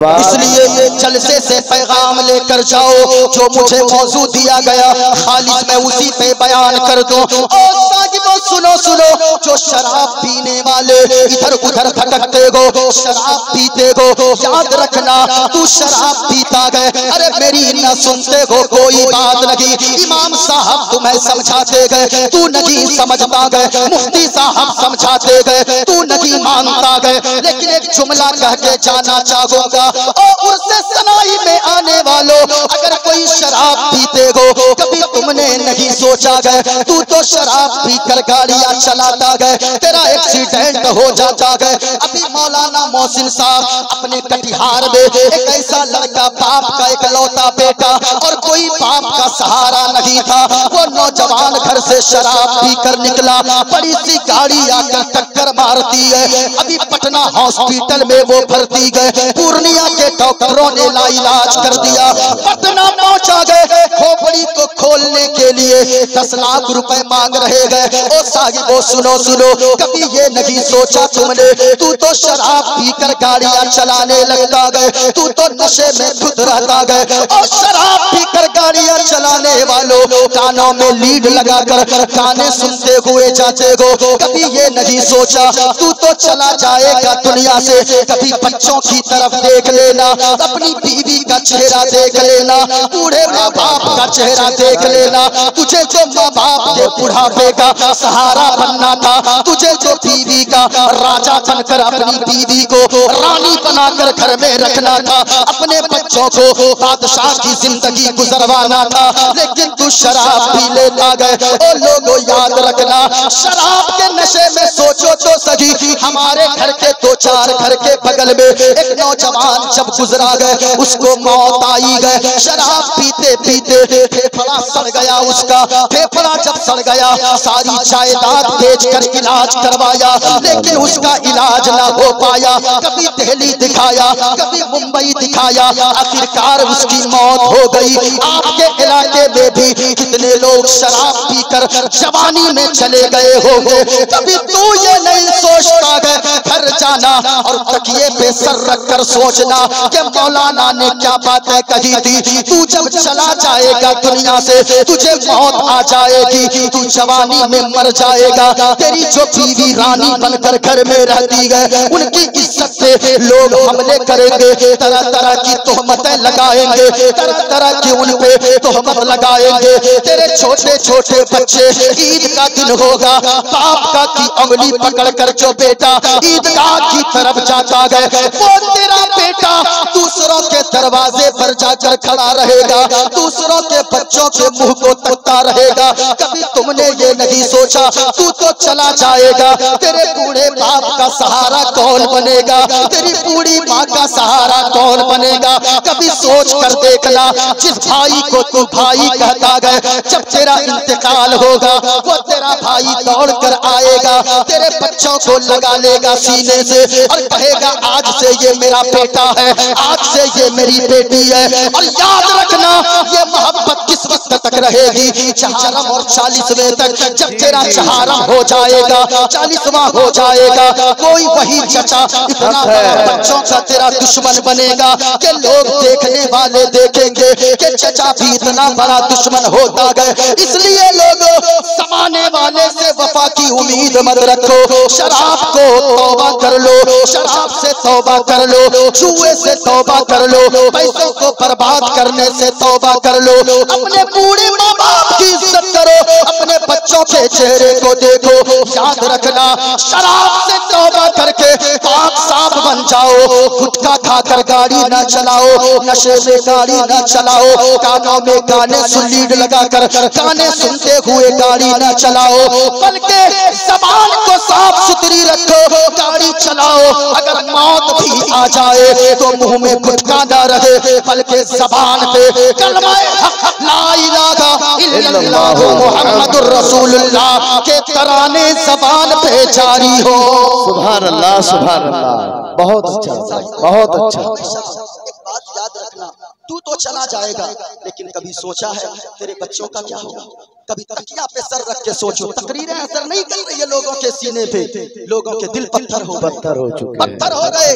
इसलिए ये जलसे से पैगाम लेकर जाओ जो मुझे मौजू दिया गया, खालिस मैं उसी पे बयान कर दूं। और साहिबो सुनो सुनो, जो शराब पीने वाले इधर उधर भटकते हो, शराब पीते हो, याद रखना तू शराब पीता गए, अरे मेरी न सुनते हो कोई बात नहीं। इमाम साहब तुम्हें समझाते गए, तू नहीं समझता गए, मुफ्ती साहब समझाते गए, तू नहीं मानता गए। लेकिन एक जुमला कह के जाना चाहूंगा, और उससे सनाई में आने वालों, अगर कोई शराब पीते हो, कभी तुमने नहीं सोचा गए तू तो शराब पीकर गाड़ियां चलाता गए, तेरा एक्सीडेंट हो जाता गए। अभी मौलाना मोहसिन साहब अपने कटिहार में एक ऐसा लड़का, बाप का इकलौता बेटा और कोई बाप का सहारा नहीं था, वो नौजवान घर से शराब पीकर निकला, बड़ी सी गाड़ी आकर टक्कर मारती है। अभी पटना हॉस्पिटल में वो भर्ती गए, पूर्णिया के डॉक्टरों ने लाइलाज कर दिया, पटना पहुंचा गए, खोपड़ी को खोलने के लिए 10 लाख रुपए मांग रहे गए। ओ साहिबो सुनो सुनो, कभी ये नहीं सोचा तुमने तू तो शराब पीकर गाड़ियां चलाने लगता गए, तू तो नशे में खुद रहता गए। और शराब पीकर गाड़ियां चलाने वालों, कानों में लीड लगाकर गाने सुनते हुए जाते हो, कभी ये नहीं सोचा तू तो चला जाएगा दुनिया से। कभी बच्चों की तरफ देख लेना, अपनी बीवी का चेहरा देख लेना, बूढ़े माँ बाप का चेहरा देख लेना। तुझे जो माँ बाप के बुढ़ापे का सहारा बनना था, तुझे जो बीवी का राजा बनकर अपनी बीवी को रानी बनाकर घर में रखना था, अपने बच्चों को बादशाह की जिंदगी गुजरवाना था, लेकिन तू शराब पी लेता गए। ओ लोगों याद रखना, शराब के नशे में सोचो तो सही, हमारे घर के 2-4 घर के बगल में एक नौजवान जब गुजरा गए, उसको मौत आई गए। शराब पीते पीते फेफड़ा सड़ गया उसका, फेफड़ा जब सड़ गया सारी जायदाद बेचकर इलाज करवाया, लेकिन उसका इलाज ना हो पाया। कभी दिल्ली दिखाया, कभी मुंबई दिखाया, आखिरकार उसकी मौत हो गई। आपके इलाके में भी कितने लोग शराब पीकर जवानी में चले गए होंगे, कभी तू ये नहीं सोचता है घर जाना और तकिए पे सर रखकर सोचना कि मौलाना ने क्या बातें कही थी। तू जब चला जाएगा दुनिया से, तुझे मौत आ जाएगी, तू जवानी में मर जाएगा। तेरी जो बीवी रानी बनकर घर में रहती है, उनकी इज्जत पे लोग हमले करेंगे, तरह तरह की तोहमतें लगाएंगे, तरह तरह की उन पे तोहमत लगाएंगे। तेरे छोटे छोटे बच्चे, ईद का दिन होगा, बाप का की उंगली पकड़कर जो बेटा ईदगाह की तरफ जाता है, वो तेरा बेटा दूसरों के दरवाजे पर जाकर खड़ा रहेगा, दूसरों के बच्चों के मुंह को तकता रहेगा। कभी तुमने ये नहीं सोचा तू तो चला जाएगा, तेरे बूढ़े बाप का सहारा कौन बनेगा, तेरी बूढ़ी माँ का सहारा कौन बनेगा। कभी सोच कर देखना, जिस भाई को तू भाई कहता गए, जब तेरा इंतकाल होगा वो तेरा भाई दौड़ कर आएगा, तेरे बच्चों को लगा लेगा सीने से और कहेगा आज से ये मेरा बेटा है, आज से ये मेरी बेटी है। और याद रखना, ये मोहब्बत किस वक्त तक रहेगी, चहारम और 40वें तक। जब तेरा चहारम हो जाएगा, 40वां हो जाएगा, कोई वही चचा इतना बड़ा बच्चों का तेरा दुश्मन बनेगा कि लोग देखने वाले देखेंगे कि चचा भी इतना बड़ा दुश्मन होता गए। इसलिए लोगों, समाने वाले से वफा की उम्मीद मत रखो, शराब को तौबा कर लो, शराब से तौबा कर लो, जुए से तौबा कर लो, पैसों को बर्बाद करने से तौबा कर लो। अपने बूढ़े माँ बाप की इज्जत करो, अपने बच्चों के चेहरे को देखो। याद रखना, शराब से तौबा करके पाक साफ बन जाओ। गुटखा खाकर गाड़ी ना चलाओ, नशे में गाड़ी ना चलाओ, कानों में गाने सुन लीड लगाकर गाने सुनते हुए गाड़ी ना चलाओ, बल्कि ज़बान को साफ सुथरी रखो, गाड़ी चलाओ। अगर मौत भी आ जाए तो मुंह में गुटखा ना रहे, बल्कि ज़बान पे कलमा हक ला इलाहा इल्लल्लाह मुहम्मदुर रसूलुल्लाह के तराने ज़बान पे जारी हो। सुभान अल्लाह, सुभान अल्लाह, बहुत अच्छा, बहुत अच्छा। एक बात याद रखना, तू तो चला जाएगा, लेकिन कभी सोचा है तेरे बच्चों का क्या होगा? कभी तकिया पे सर रख के सोचो। तकरीरें असर नहीं कर रही है लोगों के सीने पे, लोगों के दिल पत्थर हो चुके, पत्थर हो गए।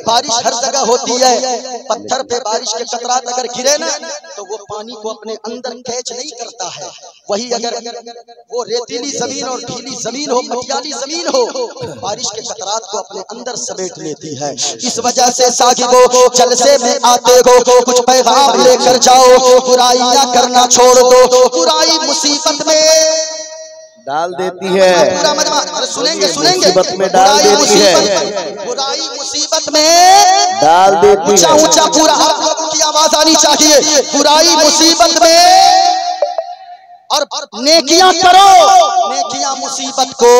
बारिश हर जगह होती है, पत्थर पे बारिश के कतरात अगर गिरे ना तो वो पानी को अपने अंदर कैच नहीं करता है। वही अगर वो रेतीली जमीन और ढीली जमीन हो, मटियाली जमीन हो, बारिश के कतरात को अपने अंदर समेट लेती है। इस वजह से साहिबो जलसे में आते हो कुछ पैगाम लेकर जाओ, बुराइयां करना छोड़ दो। बुराई मुसीबत में डाल देती है, पूरा मजमा सुनेंगे मुसीबत में डाल देती है, बुराई मुसीबत में डाल देती है। ऊंचा ऊंचा पूरा आप लोगों की आवाज आनी चाहिए। बुराई मुसीबत में और नेकियां करो, नेकियां मुसीबत को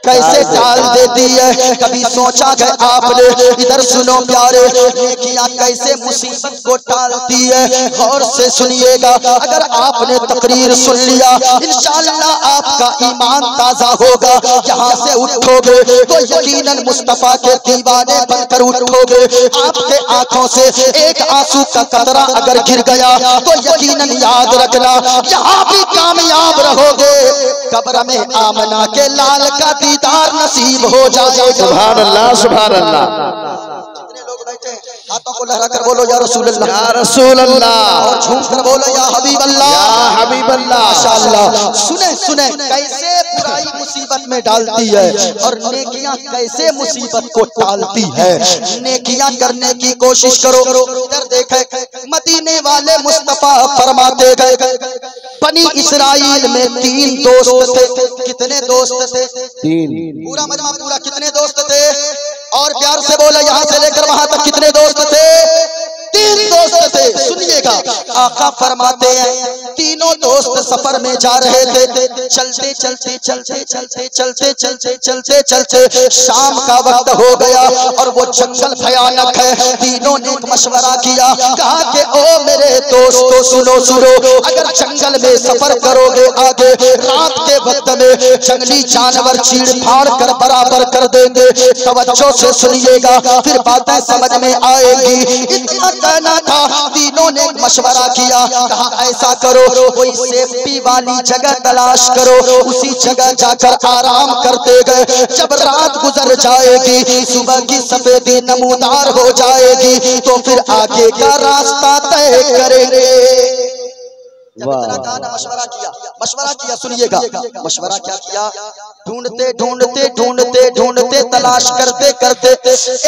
कैसे टाल देती है। कभी सोचा है आपने? इधर सुनो प्यारे, नेकियां कैसे मुसीबत को टालती है। गौर से सुनिएगा, अगर आपने तकरीर सुन लिया इंशाअल्लाह आपका ईमान ताजा होगा। यहाँ से उठोगे तो यकीनन मुस्तफा के दीवाने बनकर उठोगे। आपके आंखों से एक आंसू का कतरा अगर गिर गया तो यकीनन याद रखना यहाँ भी कामयाब रहोगे। कब्र में आमना के लाल का दीदार नसीब हो जाएगा। सुभान अल्लाह, सुभान अल्लाह। कितने लोग बैठे हैं, हाथों को लहरा कर बोलो या रसूल अल्लाह, या रसूल अल्लाह, और झूम कर बोलो या हबीब अल्लाह, या हबीब अल्लाह। माशाअल्लाह। सुने सुने कैसे बुराई मुसीबत में डालती है और नेकियां कैसे मुसीबत को टालती है। नेकियां करने की कोशिश करो। इधर देखे मदीने वाले मुस्तफा फरमाते गए बनी इसराइल में 3 दोस्त थे। कितने दोस्त थे? 3। पूरा मजमा पूरा कितने दोस्त थे? और प्यार से बोला यहाँ से लेकर वहां तक कितने दोस्त थे? 3 दोस्त थे। सुनिएगा, आका फरमाते हैं तीनों दोस्त सफर में जा रहे थे। चलते चलते चलते चलते चलते चलते चलते चलते शाम का वक्त हो गया और वो जंगल भयानक है। तीनों ने एक मशवरा किया, कहा कि ओ मेरे दोस्तों सुनो सुनो, अगर जंगल में सफर करोगे आगे, रात के वक्त में जंगली जानवर चीड़ फाड़ कर बराबर कर देंगे। तवज्जो से सुनिएगा, फिर बातें समझ में आएगी। इतना कहना था, तीनों ने मशवरा किया, कहा ऐसा करो कोई सेफ्टी वाली जगह तलाश करो, उसी जगह जाकर आराम करते गए। जब रात गुजर जाएगी, सुबह की सफेदी नमूदार हो जाएगी, तो फिर आगे का रास्ता तय करेंगे। मशवरा किया सुनिएगा, मशवरा क्या किया? ढूंढते ढूंढते ढूंढते ढूंढते तलाश करते करते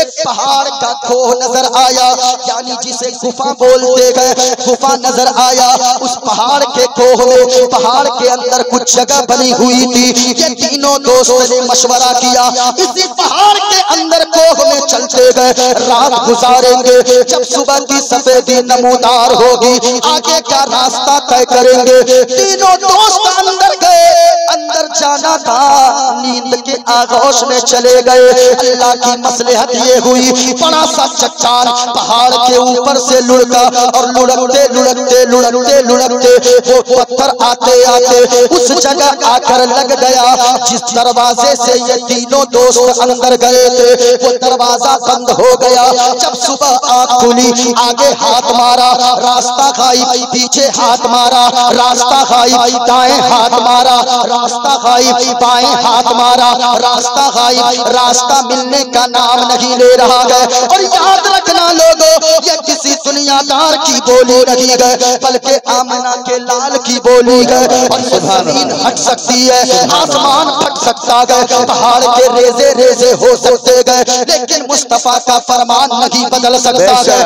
एक पहाड़ का खोह नजर आया, यानी जिसे गुफा बोलते गए, गुफा नजर आया। उस पहाड़ के खोह में, पहाड़ के अंदर कुछ जगह बनी हुई थी। ये तीनों दोस्तों ने मशवरा किया, इसी पहाड़ के अंदर खोह में चलते गए, रात गुजारेंगे। जब सुबह की सफेदी नमूदार होगी, आगे का रास्ता तय करेंगे। तीनों दोस्त अंदर गए, अंदर जाना था, नींद के आगोश में चले गए। अल्लाह की मसलहत ये हुई, बड़ा सा चट्टान पहाड़ के ऊपर से लुढ़का और लुढ़कते लुढ़कते लुढ़कते लुढ़कते वो पत्थर आते आते उस जगह आकर लग गया जिस दरवाजे से ये तीनों दोस्त अंदर गए थे। वो दरवाजा बंद हो गया। जब सुबह आंख खुली, आगे हाथ मारा, रास्ता गायब, पीछे हाथ मारा, रास्ता गायब, दाएं हाथ मारा, रास्ता गायब, बाएं हाथ मारा, रास्ता गायब, रास्ता मिलने का नाम नहीं ले रहा है। और याद रखना लोगों, ये किसी दुनियादार की बोली नहीं है, बल्कि आमना के लाल की बोली है। और जमीन हट सकती है, आसमान फट सकता है, पहाड़ के रेजे रेजे हो सकते हैं, लेकिन मुस्तफा का फरमान नहीं बदल सकता है।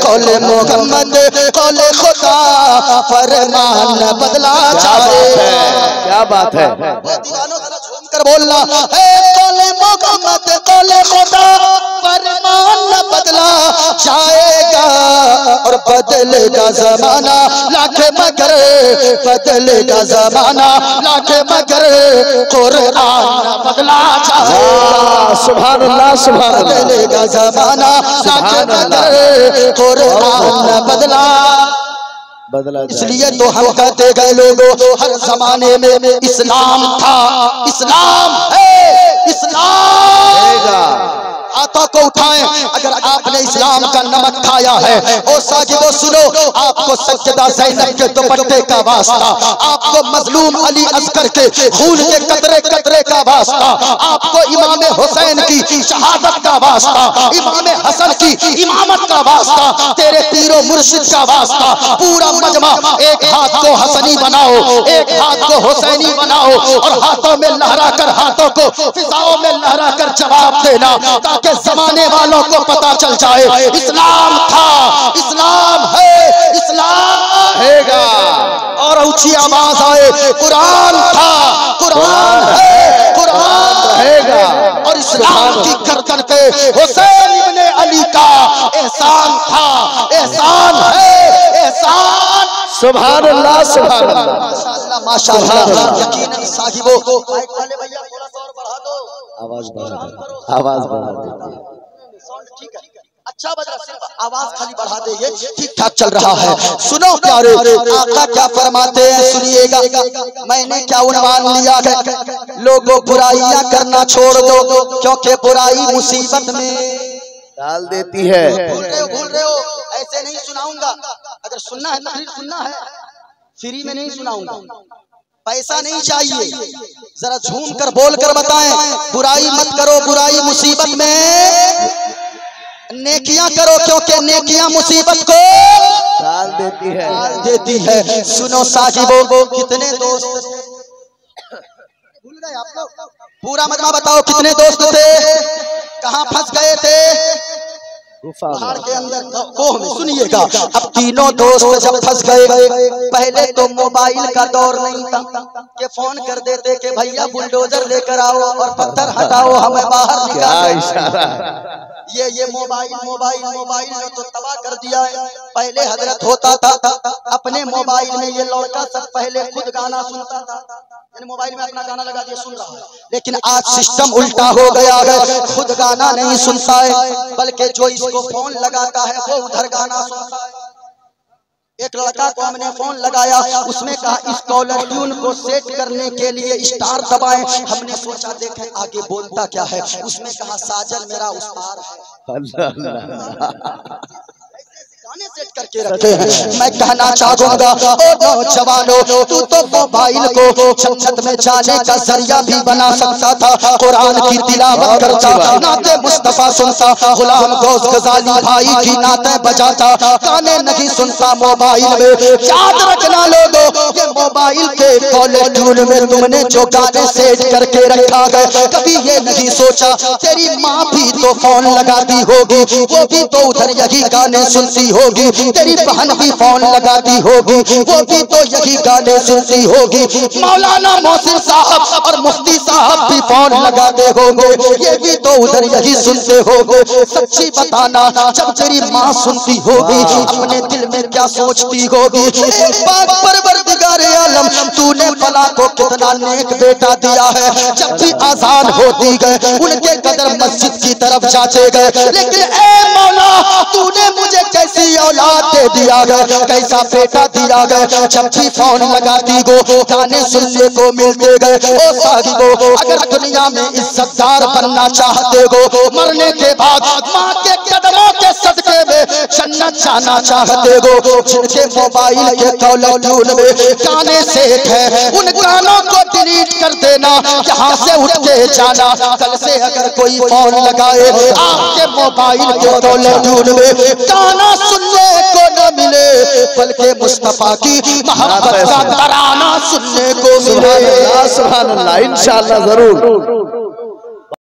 कौले मोहम्मद कौले खुदा फरमान बदला जाए। क्या बात है? दीवानों झूम कर बोलना है, कौले मोहम्मद कौले खुदा फरमान बदला जाएगा और बदलेगा जमाना लाख मगर, बदलेगा जमाना लाख मगर, कुरान बदला जाएगा। सुभान अल्लाह, सुभान अल्लाह। बदलेगा जमाना लाख मगर, कुरान बदला। इसलिए तो हम कहते गए लोगों, हर जमाने में इस्लाम था, इस्लाम है, इस्लाम हाथों को उठाएं अगर आपने इस्लाम का नमक खाया है। ओ साजिदो सुनो, आपको सज्जदा ज़ैनब के दुपट्टे का वास्ता, आपको मजलूम अली असगर के खून के कतरे कतरे का वास्ता, आपको इमाम हुसैन की शहादत का वास्ता, इमाम हसन की इमामत का वास्ता, तेरे पीरो मुर्शिद का वास्ता। पूरा मजमा एक हाथ को हसनी बनाओ, एक हाथ को हुसैनी बनाओ और हाथों में लहरा कर, हाथों को फिजाओं में लहरा कर जवाब देना, ताकि जमाने वालों को पता चल जाए इस्लाम था, इस्लाम है, इस्लाम रहेगा। और ऊंची आवाज आए, कुरान था, कुरान है, कुरान रहेगा। और इस्लाम की गर्दन पे हुसैन इब्ने अली का एहसान था, एहसान है, एहसान। सुभान अल्लाह, सुभान अल्लाह, माशाअल्लाह, माशाअल्लाह। यकीनन साहिबो, माइक वाले भैया थोड़ा सा और बढ़ा दो, आवाज बढ़ा दो, आवाज बढ़ा दो। साउंड ठीक है, अच्छा बज रहा, सिर्फ आवाज खाली बढ़ा दे, ये ठीक ठाक चल रहा है। सुनो प्यारे, आका क्या फरमाते हैं सुनिएगा। मैंने क्या उन्वान लिया है, लोगों बुराइयां करना छोड़ दो, क्योंकि बुराई मुसीबत में डाल देती है। भूल रहे हो, ऐसे नहीं सुनाऊंगा। अगर सुनना है तकरीर सुनना है, फ्री में नहीं सुनाऊंगा, पैसा नहीं चाहिए। जरा झूम कर बोल कर बताएं, बुराई मत करो, बुराई मुसीबत में, नेकियां करो, क्योंकि नेकियां मुसीबत को डाल देती है, डाल देती है। सुनो साहिबो, कितने दोस्त भूल गए आप लोग? पूरा मजमा बताओ, कितने दोस्त थे, कहाँ फंस गए थे? पहाड़ के अंदर कोह में। सुनिएगा, अब तीनों दोस्त जब फंस गए, पहले तो मोबाइल का दौर नहीं था कि फोन कर देते कि भैया बुलडोजर लेकर आओ और पत्थर हटाओ, हमें बाहर निकालो। ये मोबाइल मोबाइल मोबाइल ने तो तबाह कर दिया है। पहले हजरत होता था अपने मोबाइल में, ये लड़का सब पहले खुद गाना सुनता था, मोबाइल में अपना गाना लगा दिया सुन रहा है। लेकिन आज सिस्टम उल्टा हो गया है, खुद गाना नहीं सुनता है, बल्कि जो इसको फोन लगाता है वो उधर गाना सुनता है। एक लड़का को हमने फोन लगाया, उसमें कहा इस कॉलर ट्यून को सेट करने के लिए स्टार दबाएं। हमने सोचा देखें आगे बोलता क्या है, उसमें कहा साजन मेरा उस्ताद है। गाने सेट करके रखे हैं। मैं कहना चाहूंगा, ओ नौजवानों, तू तो मोबाइल को जन्नत में जाने का जरिया भी बना सकता था। कुरान की तिलावत करता, नाते मुस्तफा सुनता, गुलाम गौस गजाली भाई की नाते बजाता, गाने नहीं सुनता मोबाइल में। याद रखना लोगों, ये मोबाइल के कॉलर ट्यून में तुमने जो गाने सेट करके रखा है, कभी ये नहीं सोचा तेरी माँ भी तो फोन लगाती होगी, वो भी तो उधर यही गाने सुनती होगी, तेरी बहन भी फोन लगाती होगी, वो भी तो यही गाने सुनती होगी, मौलाना मोहसिन साहब और मुफ्ती साहब भी फोन लगाते होंगे, ये भी तो उधर यही सुनते होंगे। सच्ची बताना, जब तेरी माँ सुनती होगी अपने दिल में क्या सोचती होगी, परवरदिगार आलम तूने फला को कितना नेक बेटा दिया है। जब भी आजान होती गए उनके कदर मस्जिद की तरफ जाते गए, लेकिन ए मौला तूने मुझे कैसी औलाद दे दिया गया, कैसा बेटा दिया गया। जब भी फोन लगाती गो गाने सुनने को मिलते गए। ओ साहिबो, अगर दुनिया में इज्जतदार बनना चाहते हो, मरने के बाद माँ के कदमों के सदके में जन्नत जाना चाहते हो, जिनके मोबाइल के कॉलर ट्यून में गाने सेट है, उन गानों को डिलीट कर देना, यहाँ से उठ के जाना। कल से अगर कोई फोन लगाए आपके मोबाइल के कॉलर ट्यून में गाना सुनने को न मिले, बल्कि मुस्तफा की मोहब्बत का तराना सुनने को मिले। सुभान अल्लाह, इंशाअल्लाह जरूर।